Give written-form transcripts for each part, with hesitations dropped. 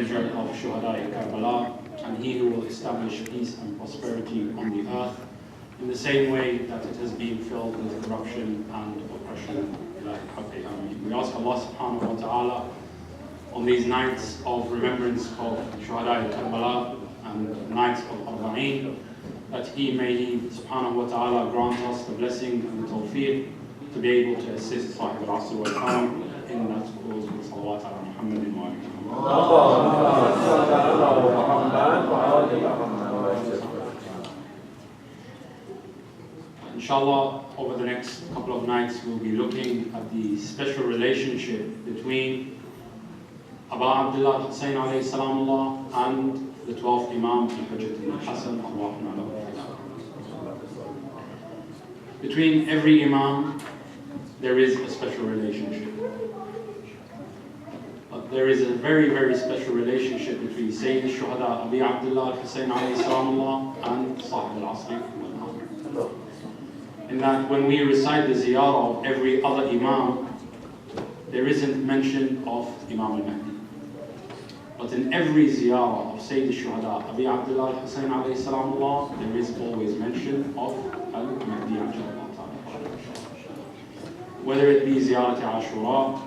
brethren of Shuhada Karbala, and He who will establish peace and prosperity on the earth in the same way that it has been filled with corruption and oppression. We ask Allah subhanahu wa ta'ala on these nights of remembrance of Shuhada Karbala and nights of Arbaeen, that He may subhanahu wa ta'ala grant us the blessing and the tawfiq to be able to assist Sahib al-Asr wal-Karam in that cause with salawat ala Muhammadin wa Inshallah, over the next couple of nights we'll be looking at the special relationship between Abu Abdullah Hussain alayhi salamullah and the 12th Imam Al-Hujjat al-Hasan. Between every Imam there is a special relationship. But there is a very, very special relationship between Sayyid al-Shuhada Abu Abdullah Hussain alayhi salamullah and Sahib al-Asr wal-Amr. In that when we recite the ziyarah of every other Imam, there isn't mention of Imam al-Mahdi. But in every ziyarah of Sayyid al-Shuhada Abu Abdullah Hussain alayhi salamullah, there is always mention of al-Mahdi ajal. Whether it be Ziyarat Ashura,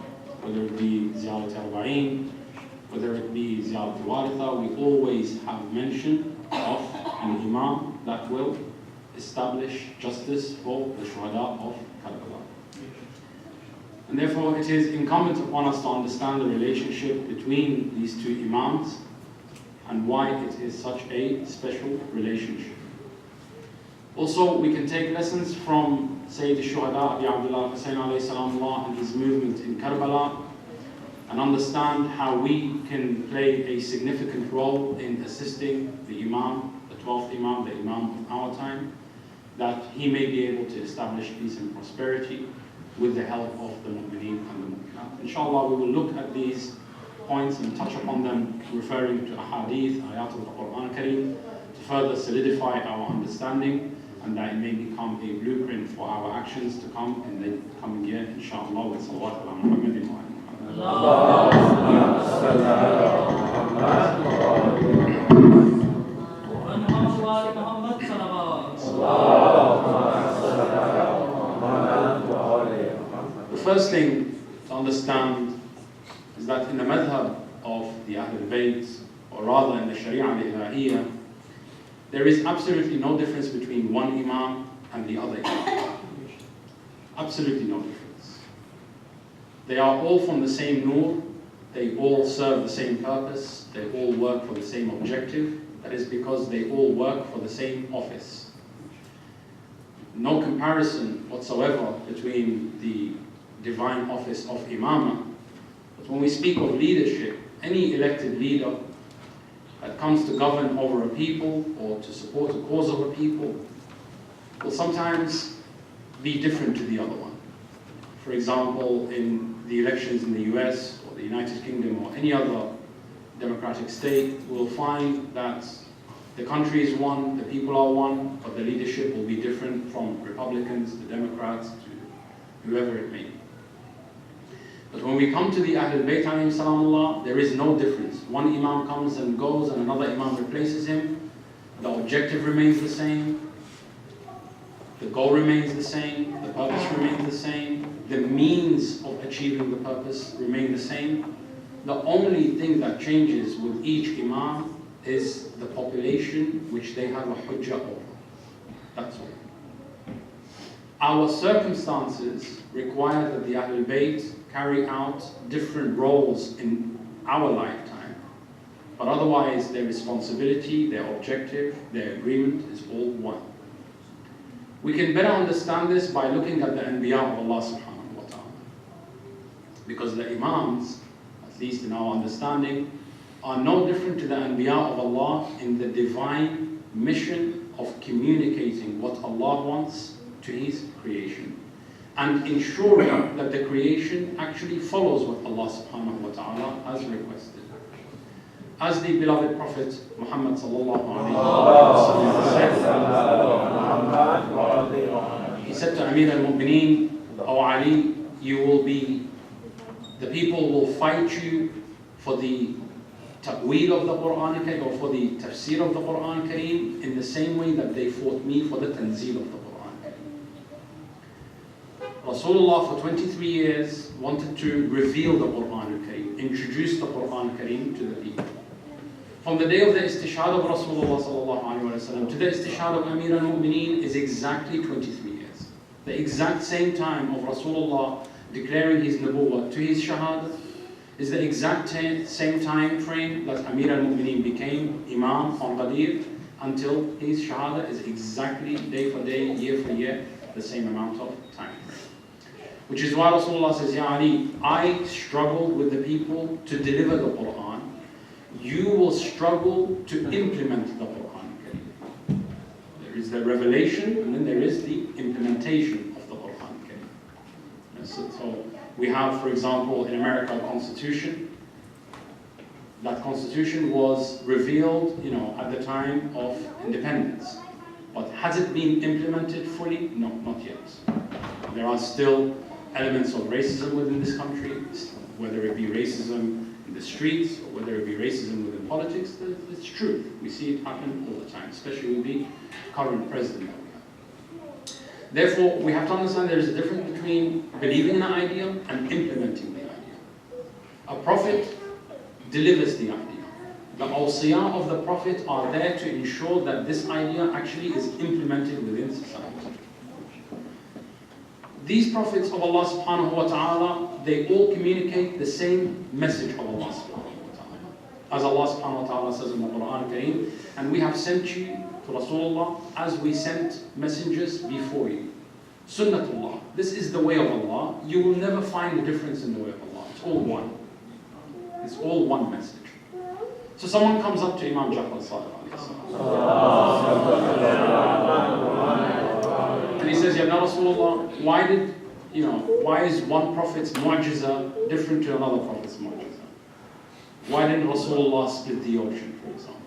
whether it be Ziyarat Arbaeen, whether it be Ziyarat Waritha, we always have mention of an Imam that will establish justice for the Shuhada of Karbala. And therefore it is incumbent upon us to understand the relationship between these two Imams and why it is such a special relationship. Also, we can take lessons from Sayyid al-Shuhada Abu Abdullah Hussain alayhi salamullah and his movement in Karbala, and understand how we can play a significant role in assisting the Imam, the 12th Imam, the Imam of our time, that he may be able to establish peace and prosperity with the help of the Mu'mineen and the Mu'minat. Inshallah, we will look at these points and touch upon them, referring to ahadith, ayat of the Quran Kareem, to further solidify our understanding, and that it may become a blueprint for our actions to come in the coming year, inshallah, with salawat ala Muhammadin wa The first thing to understand is that in the madhab of the Ahlul Bayt, or rather in the Sharia al-Ilahiyya, there is absolutely no difference between one Imam and the other Imam. Absolutely no difference. They are all from the same nur, they all serve the same purpose, they all work for the same objective. That is because they all work for the same office. No comparison whatsoever between the divine office of Imamah. But when we speak of leadership, any elected leader that comes to govern over a people or to support a cause of a people will sometimes be different to the other one. For example, in the elections in the US or the United Kingdom or any other democratic state, we'll find that the country is one, the people are one, but the leadership will be different from Republicans to Democrats to whoever it may be. But when we come to the Ahlul Bayt alayhim salamullah, there is no difference. One Imam comes and goes and another Imam replaces him. The objective remains the same. The goal remains the same. The purpose remains the same. The means of achieving the purpose remain the same. The only thing that changes with each Imam is the population which they have a hujjah over. That's all. Our circumstances require that the Ahlul Bayt carry out different roles in our lifetime. But otherwise, their responsibility, their objective, their agreement is all one. We can better understand this by looking at the Anbiya of Allah subhanahu wa ta'ala. Because the Imams, at least in our understanding, are no different to the Anbiya of Allah in the divine mission of communicating what Allah wants to His creation, and ensuring that the creation actually follows what Allah subhanahu wa ta'ala has requested. As the beloved Prophet Muhammad sallallahu alayhi wa sallam, he said to Amir al-Mu'mineen, O Ali, you will be, the people will fight you for the ta'weel of the Quran Kareem, or for the tafsir of the Quran Kareem, in the same way that they fought me for the tanzeel of the Quran Kareem. Rasulullah for 23 years wanted to reveal the Quran Kareem, introduce the Quran Kareem to the people. From the day of the istishhad of Rasulullah sallallahu alaihi wasallam to the istishhad of Amir al-Mu'mineen is exactly 23 years. The exact same time of Rasulullah declaring his nubuwwah to his shahada is the exact same time frame that Amir al-Mu'mineen became Imam on Qadir until his shahada is exactly day for day, year for year, the same amount of time frame. Which is why Rasulullah says, Ya Ali, I struggled with the people to deliver the Quran. You will struggle to implement the Quran. There is the revelation and then there is the implementation of the Quran. So we have, for example, in America, a constitution. That constitution was revealed, at the time of independence. But has it been implemented fully? No, not yet. There are still elements of racism within this country, whether it be racism in the streets or whether it be racism within politics. It's true. We see it happen all the time, especially with the current president that we have. Therefore, we have to understand there is a difference between believing in an idea and implementing the idea. A prophet delivers the idea. The awsiyah of the prophet are there to ensure that this idea actually is implemented within society. These prophets of Allah subhanahu wa ta'ala, they all communicate the same message of Allah subhanahu wa ta'ala. As Allah subhanahu wa ta'ala says in the Quran Kareem, and we have sent you to Rasulullah as we sent messengers before you. Sunnatullah. This is the way of Allah. You will never find a difference in the way of Allah. It's all one. It's all one message. So someone comes up to Imam Ja'far al-Sadiq and he says, Ya Rasulullah, why is one prophet's mu'jiza different to another prophet's mu'jiza? Why didn't Rasulullah split the ocean, for example?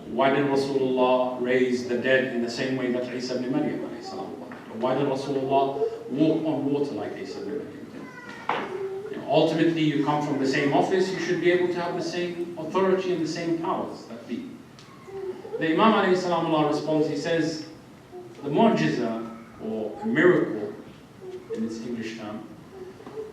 Why didn't Rasulullah raise the dead in the same way that Isa ibn Maryam alayhi salam? Why did Rasulullah walk on water like Isa ibn Maryam did? Ultimately, you come from the same office, you should be able to have the same authority and the same powers that be. The Imam alayhi salam responds, he says, the mu'jiza, or a miracle in its English term,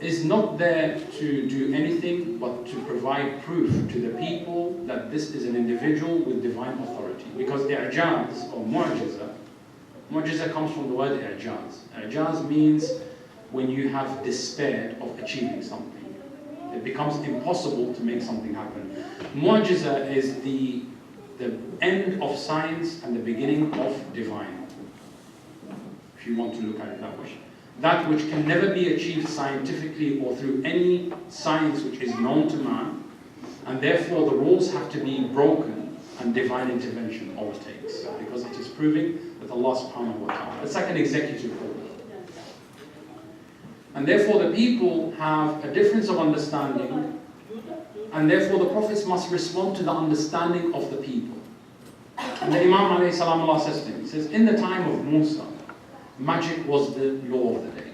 is not there to do anything but to provide proof to the people that this is an individual with divine authority. Because i'jaz, or mu'jiza comes from the word i'jaz. I'jaz means when you have despaired of achieving something. It becomes impossible to make something happen. Mu'jiza is the end of science and the beginning of divine. If you want to look at it that way. That which can never be achieved scientifically or through any science which is known to man, and therefore the rules have to be broken and divine intervention overtakes, because it is proving that Allah subhanahu wa ta'ala. It's like an executive order. And therefore the people have a difference of understanding, and therefore the prophets must respond to the understanding of the people. And the Imam alayhi salam says to him, he says, in the time of Musa, magic was the law of the day.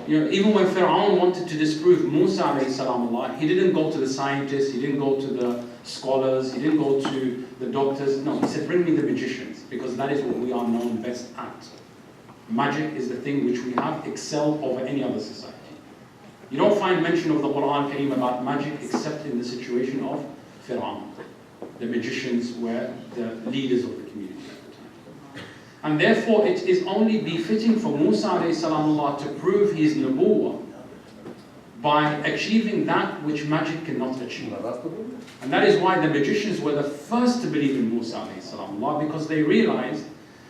Even when Fir'aun wanted to disprove Musa alayhi salam, he didn't go to the scientists, he didn't go to the scholars, he didn't go to the doctors. No, he said, bring me the magicians, because that is what we are known best at. Magic is the thing which we have excelled over any other society. You don't find mention of the Quran Kareem about magic except in the situation of Fir'aun. The magicians were the leaders of the community. And therefore it is only befitting for Musa alayhi salam to prove his nubuwwah by achieving that which magic cannot achieve. And that is why the magicians were the first to believe in Musa alayhi salam, because they realized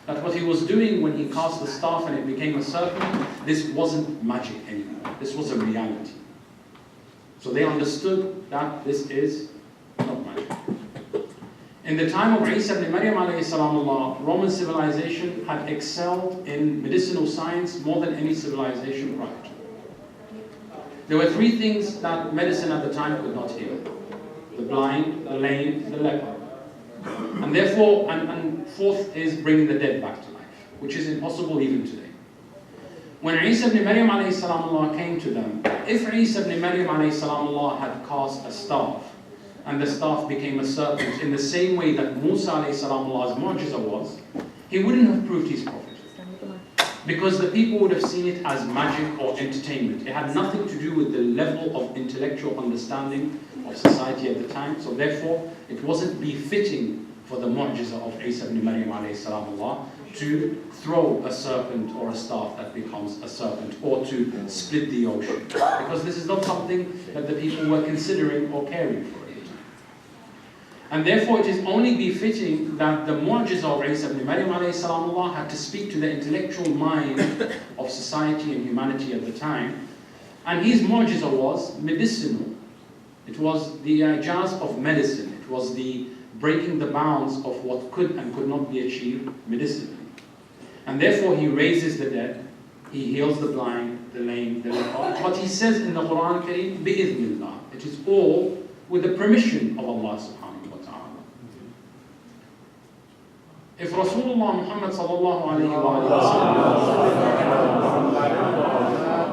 that what he was doing when he cast the staff and it became a serpent, this wasn't magic anymore. This was a reality. So they understood that this is not magic. In the time of Isa ibn Maryam alayhi salam, Roman civilization had excelled in medicinal science more than any civilization prior to. There were three things that medicine at the time could not heal: the blind, the lame, the leper. And therefore, and fourth is bringing the dead back to life, which is impossible even today. When Isa ibn Maryam alayhi salam came to them, if Isa ibn Maryam alayhi salam had cast a staff and the staff became a serpent in the same way that Musa alayhi salam's mu'jiza was, he wouldn't have proved his prophet. Because the people would have seen it as magic or entertainment. It had nothing to do with the level of intellectual understanding of society at the time. So therefore, it wasn't befitting for the mu'jiza of Isa ibn Maryam alayhi salamullah to throw a serpent or a staff that becomes a serpent, or to split the ocean. Because this is not something that the people were considering or caring for. And therefore it is only befitting that the mu'jiza of Isa ibn Maryam alayhi salamullah had to speak to the intellectual mind of society and humanity at the time. And his mu'jiza was medicinal. It was the ijaz of medicine. It was the breaking the bounds of what could and could not be achieved medicinally. And therefore he raises the dead, he heals the blind, the lame, the leper. But he says in the Quran Kareem, bi'idhnillah. It is all with the permission of Allah subhanahu. If Rasulullah Muhammad sallallahu alayhi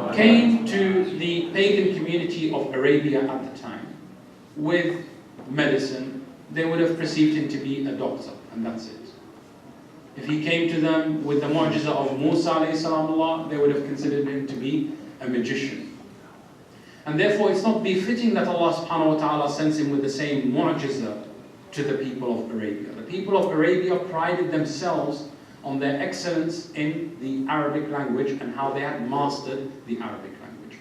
wa came to the pagan community of Arabia at the time with medicine, they would have perceived him to be a doctor, and that's it. If he came to them with the mu'jiza of Musa alayhi salamullah, they would have considered him to be a magician. And therefore it's not befitting that Allah subhanahu wa ta'ala sends him with the same mu'jiza to the people of Arabia. The people of Arabia prided themselves on their excellence in the Arabic language and how they had mastered the Arabic language.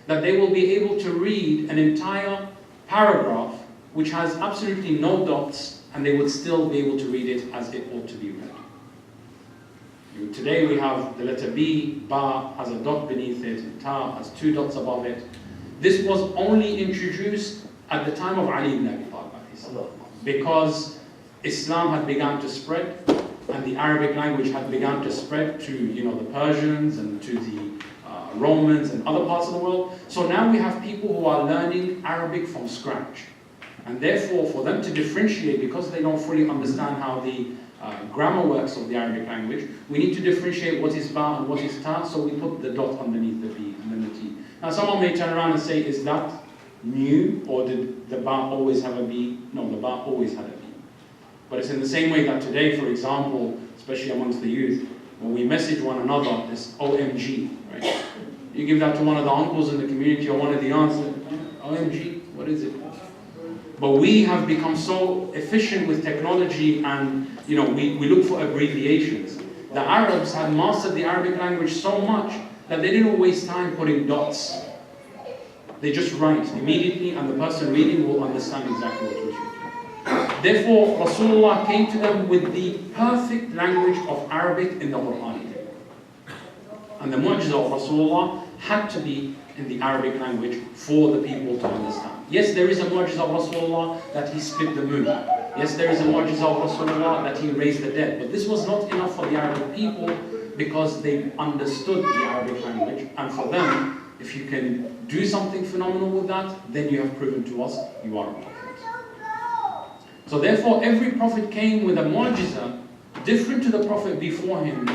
That they will be able to read an entire paragraph which has absolutely no dots, and they would still be able to read it as it ought to be read. Today we have the letter B, Ba has a dot beneath it, and Ta has 2 dots above it. This was only introduced at the time of Ali ibn Abi Talib, because Islam had begun to spread and the Arabic language had begun to spread to the Persians and to the Romans and other parts of the world. So now we have people who are learning Arabic from scratch. And therefore for them to differentiate, because they don't fully understand how the grammar works of the Arabic language, we need to differentiate what is Ba and what is Ta, so we put the dot underneath the B and then the T. Now someone may turn around and say, is that new, or did the Ba always have a B? No, the Ba always had a B. But it's in the same way that today, for example, especially amongst the youth, when we message one another, it's OMG, right? You give that to one of the uncles in the community or one of the aunts, OMG, what is it? But we have become so efficient with technology, and we look for abbreviations. The Arabs had mastered the Arabic language so much that they didn't waste time putting dots. They just write immediately, and the person reading will understand exactly what was written. Therefore, Rasulullah came to them with the perfect language of Arabic in the Quran. And the mu'jiza of Rasulullah had to be in the Arabic language for the people to understand. Yes, there is a mu'jiza of Rasulullah that he split the moon. Yes, there is a mu'jiza of Rasulullah that he raised the dead. But this was not enough for the Arabic people, because they understood the Arabic language. And for them, if you can do something phenomenal with that, then you have proven to us you are a prophet. So therefore, every prophet came with a mu'jiza different to the prophet before him,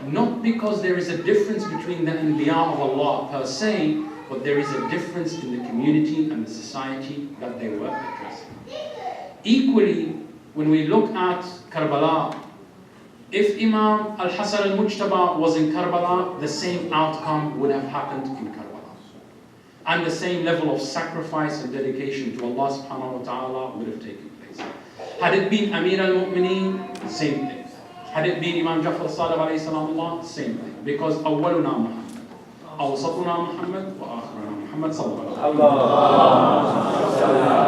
not because there is a difference between the Anbiya of Allah per se, but there is a difference in the community and the society that they were addressing. Equally, when we look at Karbala, if Imam Al-Hasan al-Mujtaba was in Karbala, the same outcome would have happened in Karbala. And the same level of sacrifice and dedication to Allah subhanahu wa ta'ala would have taken place. Had it been Amir al-Mu'mineen, same thing. Had it been Imam Jafar al-Sadiq alayhi salamullah, same thing. Because awwaluna Muhammad, awsatuna Muhammad, wa akhiruna Muhammad sallallahu alayhi wa sallam.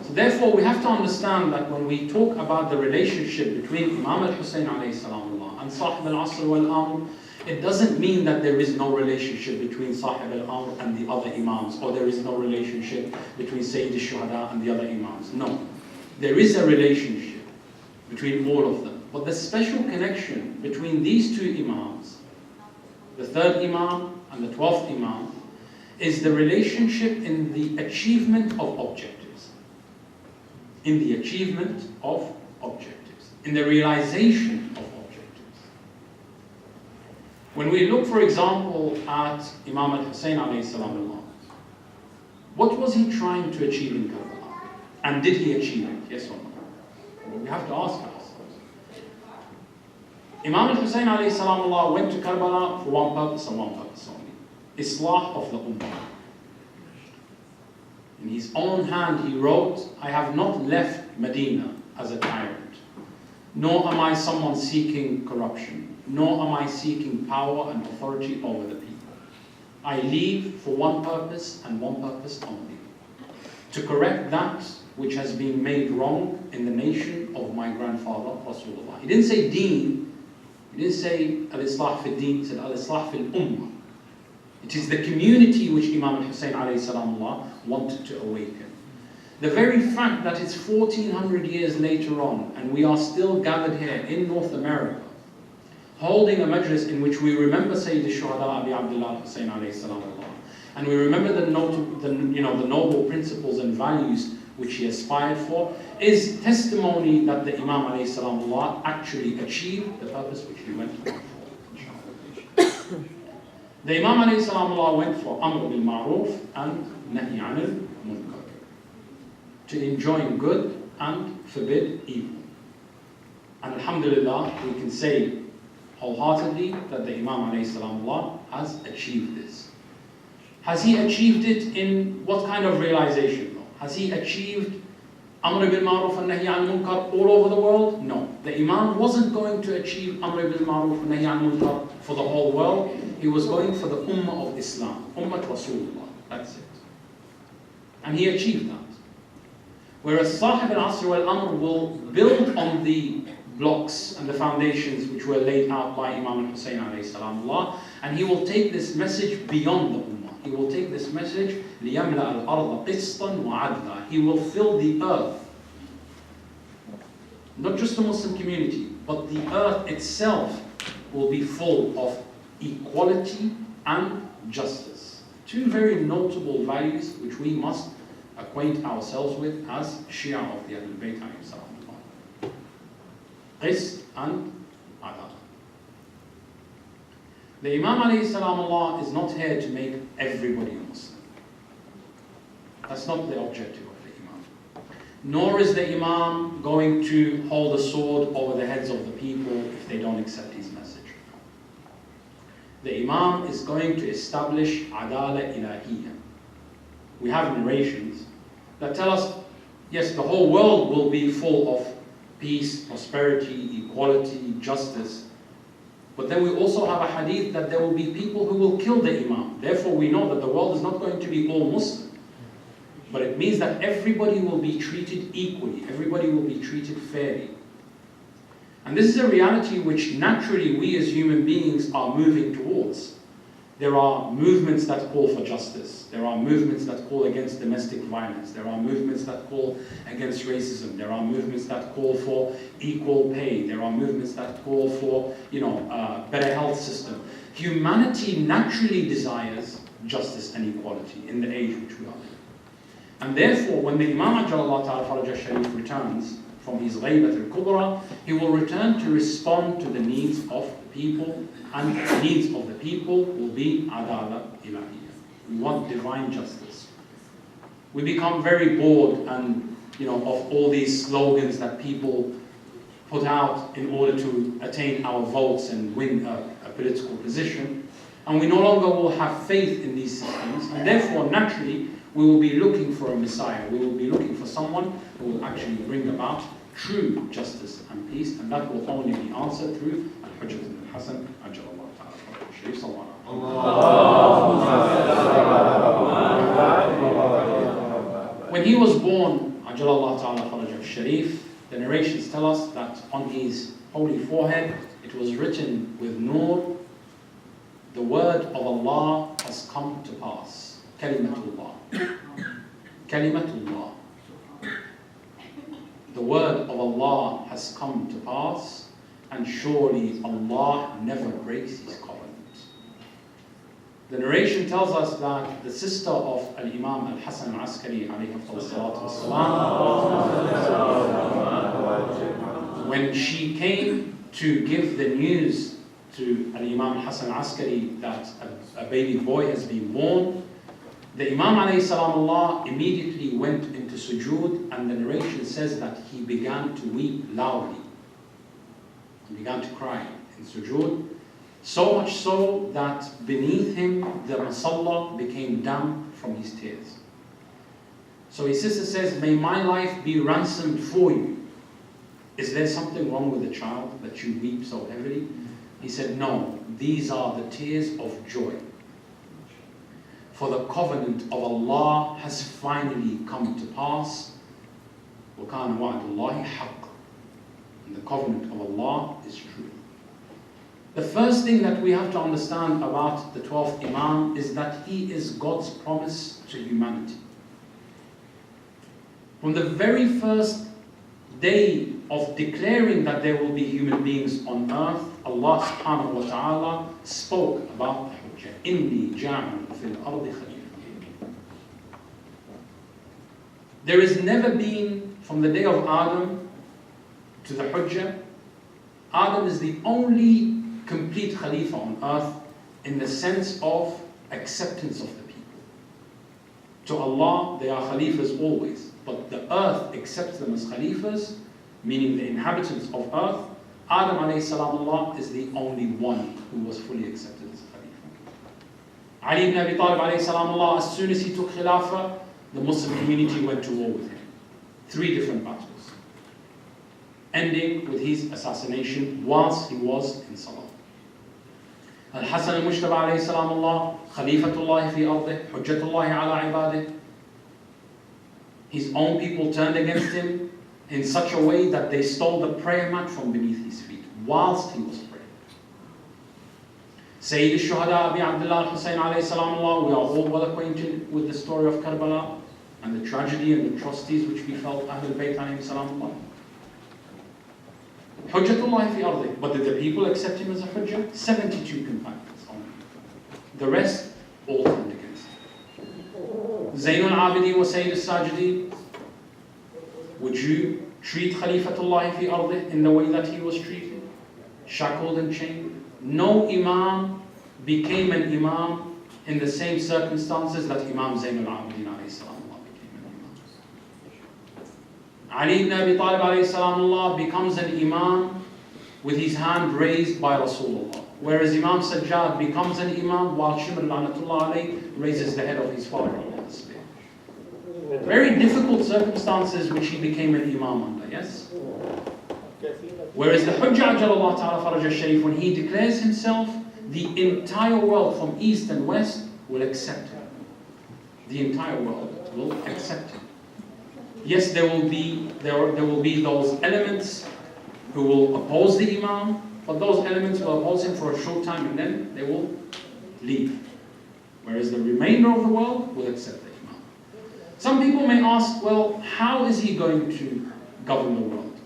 So therefore we have to understand that when we talk about the relationship between Imam al-Hussain alayhi salamullah and Sahib al-Asr wal-Amr, it doesn't mean that there is no relationship between Sahib al-Amr and the other Imams, or there is no relationship between Sayyid al-Shuhada and the other Imams. No. There is a relationship between all of them. But the special connection between these 2 Imams, the 3rd Imam and the 12th Imam, is the relationship in the achievement of objectives. In the achievement of objectives. In the realization of objectives. When we look, for example, at Imam Al-Hussain alayhi salam, what was he trying to achieve in Karbala? And did he achieve it? Yes or no? Well, we have to ask ourselves. Imam Al-Hussain alayhi salam went to Karbala for one purpose and one purpose only. Islah of the Ummah. In his own hand he wrote, I have not left Medina as a tyrant, nor am I someone seeking corruption, nor am I seeking power and authority over the people. I leave for one purpose and one purpose only, to correct that which has been made wrong in the nation of my grandfather, Rasulullah. He didn't say deen, he didn't say al-islah fi deen, he said al-islah fil ummah. It is the community which Imam Al-Hussain alayhi salam wanted to awaken. The very fact that it's 1400 years later on and we are still gathered here in North America, holding a majlis in which we remember Sayyid al-Shuhada Abi Abdullah Hussain alayhi salam, and we remember the noble principles and values which he aspired for, is testimony that the Imam alayhi salam actually achieved the purpose which he went for. The Imam alayhi salam went for Amr bil Ma'ruf and Nahi anil Munkar, to enjoin good and forbid evil. And alhamdulillah, we can say wholeheartedly that the Imam alayhi salam has achieved this. Has he achieved it in what kind of realization though? Has he achieved Amr bil Ma'ruf and Nahi anil Munkar all over the world? No. The Imam wasn't going to achieve Amr bil Ma'ruf and Nahi anil Munkar for the whole world. He was going for the Ummah of Islam, Ummah Rasulullah. That's it. And he achieved that. Whereas Sahib al-Asr wal-Amr will build on the blocks and the foundations which were laid out by Imam al-Hussain alayhi salam, and he will take this message beyond the Ummah. He will take this message, لِيَمْلَأَ الْأَرْضَ قِسْطًا وَعَدْلًا. He will fill the earth, not just the Muslim community, but the earth itself will be full of equality and justice. Two very notable values which we must acquaint ourselves with as Shia of the Ahlul Bayt alayhi salam. Qist and Adala. The Imam alayhi salam is not here to make everybody a Muslim. That's not the objective of the Imam. Nor is the Imam going to hold a sword over the heads of the people if they don't accept his message. The Imam is going to establish Adala Ilahiyya. We have narrations that tell us, yes, the whole world will be full of peace, prosperity, equality, justice. But then we also have a hadith that there will be people who will kill the Imam. Therefore we know that the world is not going to be all Muslim. But it means that everybody will be treated equally. Everybody will be treated fairly. And this is a reality which naturally we as human beings are moving towards. There are movements that call for justice. There are movements that call against domestic violence. There are movements that call against racism. There are movements that call for equal pay. There are movements that call for, better health system. Humanity naturally desires justice and equality in the age which we are in. And therefore, when the Imam Ajalullah Ta'ala Faraj al-Sharif returns from his Ghaybat al-Kubra, he will return to respond to the needs of the people, and the needs of the people will be Adala Ilahiyya. We want divine justice. We become very bored and of all these slogans that people put out in order to attain our votes and win a political position, and we no longer will have faith in these systems, and therefore naturally we will be looking for a Messiah. We will be looking for someone who will actually bring about true justice and peace, and that will only be answered through Al-Hujjat al-Hasan Ajalullah Ta'ala Sharif Sallallahu. When he was born, Ajalullah Ta'ala Faraj al-Sharif, the narrations tell us that on his holy forehead it was written with Nur, the word of Allah has come to pass. Kalimatullah. Kalimatullah. The word of Allah has come to pass, and surely Allah never breaks his covenant. The narration tells us that the sister of Al-Imam Al-Hasan Al-Askari alayhi salatu wasalam, when she came to give the news to Al-Imam Hassan Askari that a baby boy has been born, the Imam alayhi salam immediately went into sujood, and the narration says that he began to weep loudly. He began to cry in sujood, so much so that beneath him the masalla became damp from his tears. So his sister says, may my life be ransomed for you. Is there something wrong with the child that you weep so heavily? He said, no, these are the tears of joy. For the covenant of Allah has finally come to pass. وَكَانَ وَعْدُ اللَّهِ حَقًّا. And the covenant of Allah is true. The first thing that we have to understand about the 12th Imam is that he is God's promise to humanity. From the very first day of declaring that there will be human beings on earth, Allah subhanahu wa ta'ala spoke about the Hujjah. إِنِّي جَعْلٌ فِي الْأَرْضِ خَلِيفَةً. There has never been, from the day of Adam to the Hujjah, Adam is the only complete Khalifa on earth in the sense of acceptance of the people. To Allah, they are Khalifas always, but the earth accepts them as Khalifas, meaning the inhabitants of earth. Adam alayhi salam is the only one who was fully accepted as Khalifa. Ali ibn Abi Talib alayhi salam, as soon as he took Khilafah, the Muslim community went to war with him. 3 different battles, ending with his assassination whilst he was in Salah. Al-Hasan al-Mushtaba alayhi salam, Khalifatullah fi ardih, Hujjatullah ala ibadih. His own people turned against him in such a way that they stole the prayer mat from beneath his feet whilst he was praying. Sayyid al-Shuhada Abi Abdullah Hussain alayhi salam, we are all well acquainted with the story of Karbala and the tragedy and the atrocities which befell Ahlul Bayt alayhi salam. Hujjatullah fi ardih. But did the people accept him as a Hujjah? 72 companions only. The rest all turned against him. Zainul Abidin wa Sayyid al-Sajidin. Would you treat Khalifatullah fi ardih in the way that he was treated? Shackled and chained? No Imam became an Imam in the same circumstances that Imam Zainul Abidin alayhi salam became an Imam. Ali ibn Abi Talib alayhi salam becomes an Imam with his hand raised by Rasulullah, whereas Imam Sajjad becomes an Imam while Shimr la'natullah alayhi raises the head of his father. Very difficult circumstances which he became an Imam under, yes? Whereas the Hujjah Ajalallah Ta'ala Faraj al-Sharif, when he declares himself, the entire world from east and west will accept him. The entire world will accept him. Yes, there will be those elements who will oppose the Imam, but those elements will oppose him for a short time and then they will leave. Whereas the remainder of the world will accept him. Some people may ask, well, how is he going to govern the world?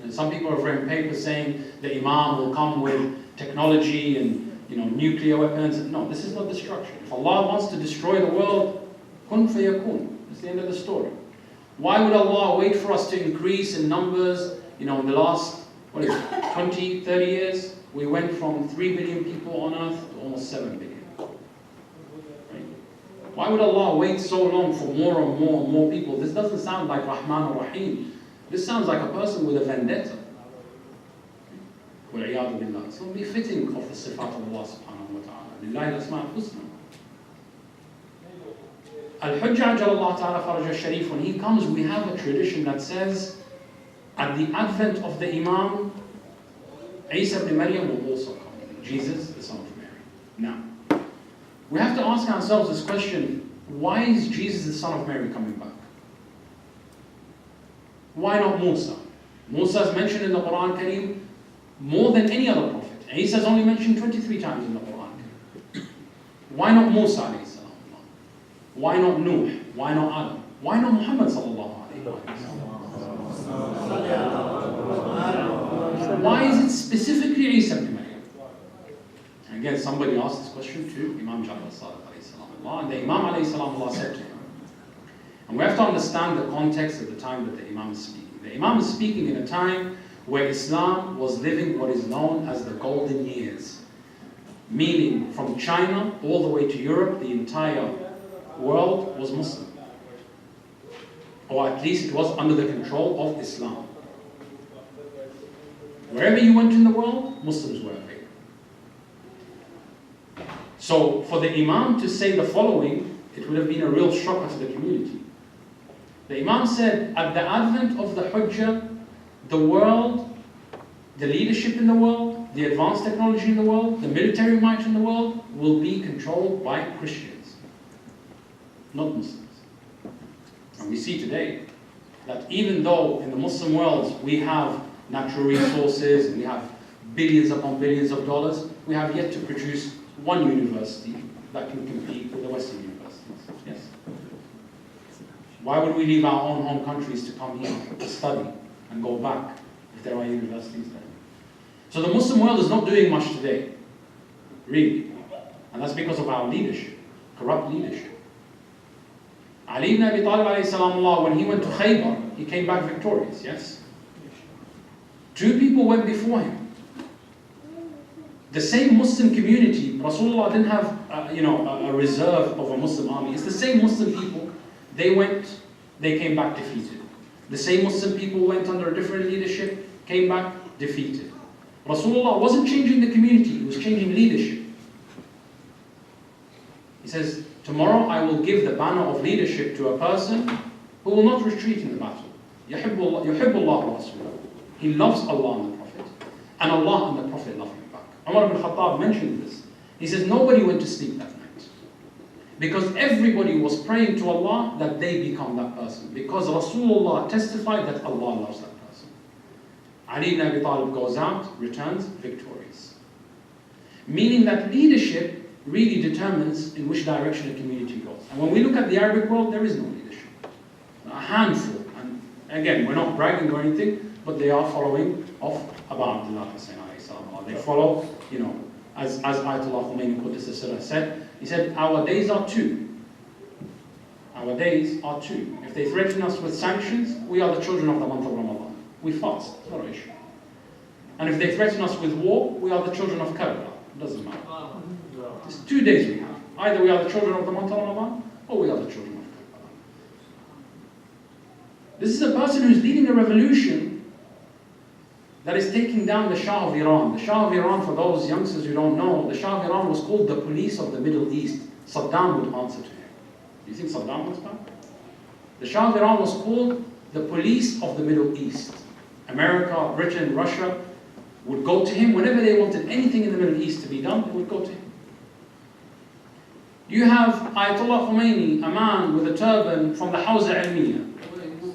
And some people have written papers saying the Imam will come with technology and nuclear weapons. No, this is not destruction. If Allah wants to destroy the world, kun fayakun. That's the end of the story. Why would Allah wait for us to increase in numbers? In the last 20, 30 years, we went from 3 billion people on earth to almost 7 billion. Why would Allah wait so long for more and more and more people? This doesn't sound like Rahman or Rahim. This sounds like a person with a vendetta. It's not befitting of the sifat of Allah subhanahu wa ta'ala. Lillahi al-asma' al-husna. Al-Hujjah Ajalallah Ta'ala Faraj al-Sharif, when he comes, we have a tradition that says, at the advent of the Imam, Isa ibn Maryam will also come. Jesus, the son of Mary. Now, we have to ask ourselves this question, why is Jesus the son of Mary coming back? Why not Musa? Musa is mentioned in the Quran Kareem more than any other prophet. Isa is only mentioned 23 times in the Quran Kareem. Why not Musa alayhi salam? Why not Nuh? Why not Adam? Why not Muhammad sallallahu alayhi wa sallam? Why is it specifically Isa ibn Maryam? Again, somebody asked this question to Imam Ja'far as-Sadiq alayhi salam, and the Imam alayhi salam said to him, and we have to understand the context at the time that the Imam is speaking. The Imam is speaking in a time where Islam was living what is known as the golden years. Meaning from China all the way to Europe, the entire world was Muslim. Or at least it was under the control of Islam. Wherever you went in the world, Muslims were available. So for the Imam to say the following, it would have been a real shocker to the community. The Imam said, at the advent of the Hujjah, the world, the leadership in the world, the advanced technology in the world, the military might in the world will be controlled by Christians, not Muslims. And we see today that even though in the Muslim world we have natural resources and we have billions upon billions of dollars, we have yet to produce one university that can compete with the Western universities. Yes. Why would we leave our own home countries to come here to study and go back if there are universities there? So the Muslim world is not doing much today, really. And that's because of our leadership, corrupt leadership. Ali ibn Abi Talib alayhi salamullah, when he went to Khaybar, he came back victorious, yes? 2 people went before him. The same Muslim community, Rasulullah didn't have a reserve of a Muslim army. It's the same Muslim people. They went, they came back defeated. The same Muslim people went under a different leadership, came back defeated. Rasulullah wasn't changing the community, he was changing leadership. He says, tomorrow I will give the banner of leadership to a person who will not retreat in the battle. يحب الله ورسوله. He loves Allah and the Prophet. And Allah and the Prophet love him back. Umar ibn Khattab mentioned this. He says, nobody went to sleep that night. Because everybody was praying to Allah that they become that person. Because Rasulullah testified that Allah loves that person. Ali ibn Abi Talib goes out, returns victorious. Meaning that leadership really determines in which direction a community goes. And when we look at the Arabic world, there is no leadership. A handful. And again, we're not bragging or anything, but they are following of Abu Abdullah Hussain alayhi salam. They follow, as Ayatollah Khomeini Qudus as-Sirr said, he said, our days are 2. Our days are 2. If they threaten us with sanctions, we are the children of the month of Ramadan. We fast, it's not an issue. And if they threaten us with war, we are the children of Karbala. It doesn't matter. It's 2 days we have. Either we are the children of the month of Ramadan, or we are the children of Karbala. This is a person who is leading a revolution that is taking down the Shah of Iran. The Shah of Iran, for those youngsters who don't know, the Shah of Iran was called the police of the Middle East. Saddam would answer to him. Do you think Saddam was bad? The Shah of Iran was called the police of the Middle East. America, Britain, Russia would go to him whenever they wanted anything in the Middle East to be done, they would go to him. You have Ayatollah Khomeini, a man with a turban from the Hawza Ilmiya.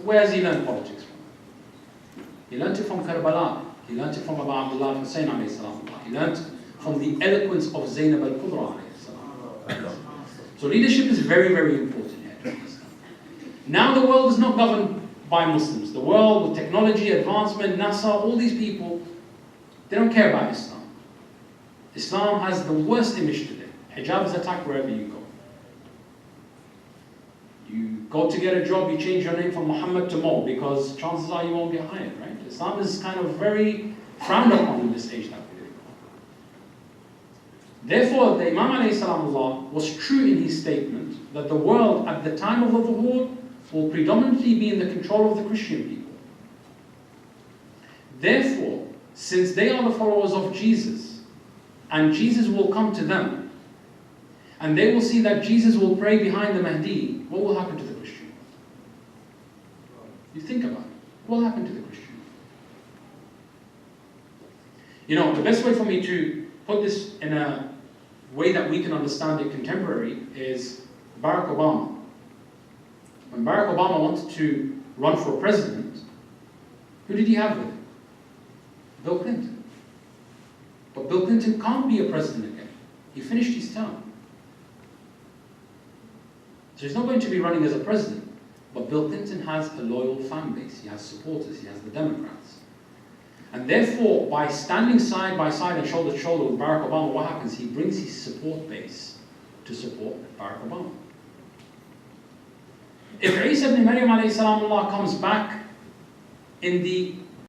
Where has he learned politics from? He learned it from Karbala. He learned it from Abu Abdullah Hussain alayhi salam. He learned from the eloquence of Zainab al-Kubra alayhi salam. So leadership is very, very important here to understand. Now the world is not governed by Muslims. The world with technology, advancement, NASA, all these people, they don't care about Islam. Islam has the worst image today. Hijab is attacked wherever you go. You go to get a job, you change your name from Muhammad to Mo because chances are you won't get hired, right? Islam is kind of very frowned upon in this age that we live in. Therefore, the Imam alayhi salamullah was true in his statement that the world at the time of the Dhuhr will predominantly be in the control of the Christian people. Therefore, since they are the followers of Jesus, and Jesus will come to them, and they will see that Jesus will pray behind the Mahdi, what will happen to the Christian? You think about it. What will happen to the Christian? The best way for me to put this in a way that we can understand it contemporary is Barack Obama. When Barack Obama wanted to run for president, who did he have with him? Bill Clinton. But Bill Clinton can't be a president again. He finished his term. So he's not going to be running as a president. But Bill Clinton has a loyal fan base. He has supporters. He has the Democrats. And therefore, by standing side by side and shoulder to shoulder with Barack Obama, what happens? He brings his support base to support Barack Obama. If Isa ibn Maryam alayhi salamullah comes back in the